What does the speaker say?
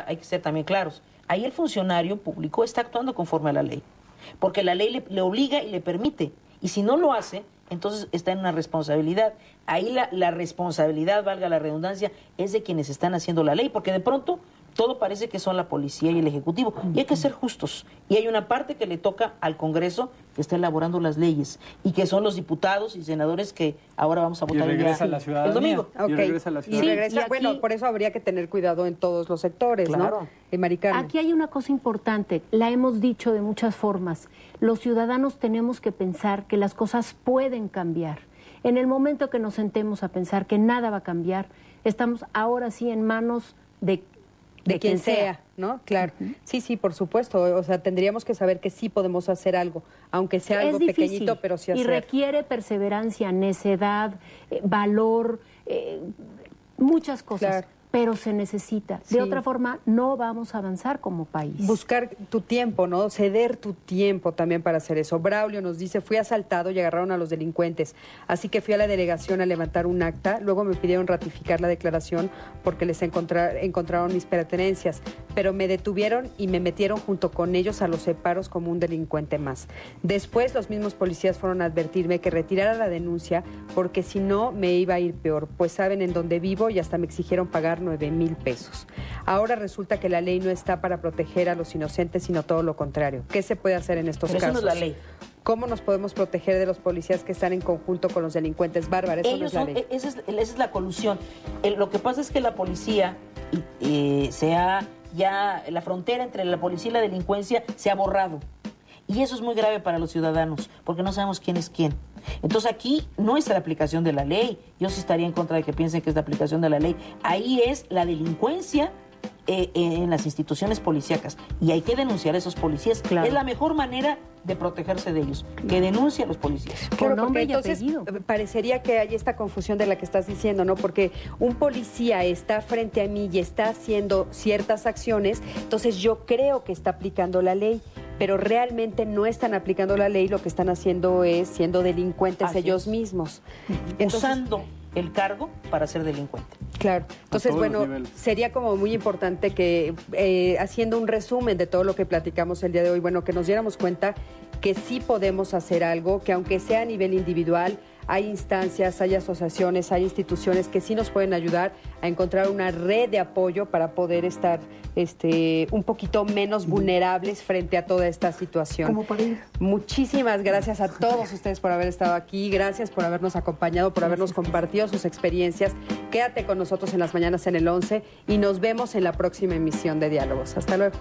Hay que ser también claros. Ahí el funcionario público está actuando conforme a la ley, porque la ley le obliga y le permite. Y si no lo hace, entonces está en una responsabilidad. Ahí la responsabilidad, valga la redundancia, es de quienes están haciendo la ley, porque de pronto todo parece que son la policía y el Ejecutivo. Y hay que ser justos. Y hay una parte que le toca al Congreso, que está elaborando las leyes, y que son los diputados y senadores que ahora vamos a votar el domingo. Y regresa a la ciudadanía. Y regresa, aquí, bueno, por eso habría que tener cuidado en todos los sectores, claro, ¿no? Mari Carmen. Aquí hay una cosa importante, la hemos dicho de muchas formas. Los ciudadanos tenemos que pensar que las cosas pueden cambiar. En el momento que nos sentemos a pensar que nada va a cambiar, estamos ahora sí en manos de quien sea, ¿no? Claro. Sí, sí, por supuesto. O sea, tendríamos que saber que sí podemos hacer algo, aunque sea algo pequeñito, pero sí hacer. Y requiere perseverancia, necedad, valor, muchas cosas. Claro. Pero se necesita. De otra forma, no vamos a avanzar como país. Buscar tu tiempo, ¿no? Ceder tu tiempo también para hacer eso. Braulio nos dice, fui asaltado y agarraron a los delincuentes, así que fui a la delegación a levantar un acta, luego me pidieron ratificar la declaración porque les encontraron mis pertenencias, pero me detuvieron y me metieron junto con ellos a los separos como un delincuente más. Después los mismos policías fueron a advertirme que retirara la denuncia porque si no me iba a ir peor, pues saben en dónde vivo y hasta me exigieron pagar 9,000 pesos. Ahora resulta que la ley no está para proteger a los inocentes, sino todo lo contrario. ¿Qué se puede hacer en estos casos? Eso no es la ley. ¿Cómo nos podemos proteger de los policías que están en conjunto con los delincuentes? Bárbara, eso no es la ley. Esa es la colusión. Lo que pasa es que la policía, la frontera entre la policía y la delincuencia se ha borrado. Y eso es muy grave para los ciudadanos, porque no sabemos quién es quién. Entonces aquí no es la aplicación de la ley. Yo sí estaría en contra de que piensen que es la aplicación de la ley. Ahí es la delincuencia en las instituciones policíacas. Y hay que denunciar a esos policías. Claro. Es la mejor manera de protegerse de ellos, que denuncie a los policías. Claro, porque entonces parecería que hay esta confusión de la que estás diciendo, ¿no? Porque un policía está frente a mí y está haciendo ciertas acciones, entonces yo creo que está aplicando la ley, pero realmente no están aplicando la ley, lo que están haciendo es siendo delincuentes ellos mismos. Entonces, usando el cargo para ser delincuente. Claro. Entonces, bueno, sería como muy importante que, haciendo un resumen de todo lo que platicamos el día de hoy, bueno, que nos diéramos cuenta que sí podemos hacer algo, que aunque sea a nivel individual, hay instancias, hay asociaciones, hay instituciones que sí nos pueden ayudar a encontrar una red de apoyo para poder estar un poquito menos vulnerables frente a toda esta situación. Como país. Muchísimas gracias a todos ustedes por haber estado aquí, gracias por habernos acompañado, por habernos compartido sus experiencias. Quédate con nosotros en las mañanas en el 11 y nos vemos en la próxima emisión de Diálogos. Hasta luego.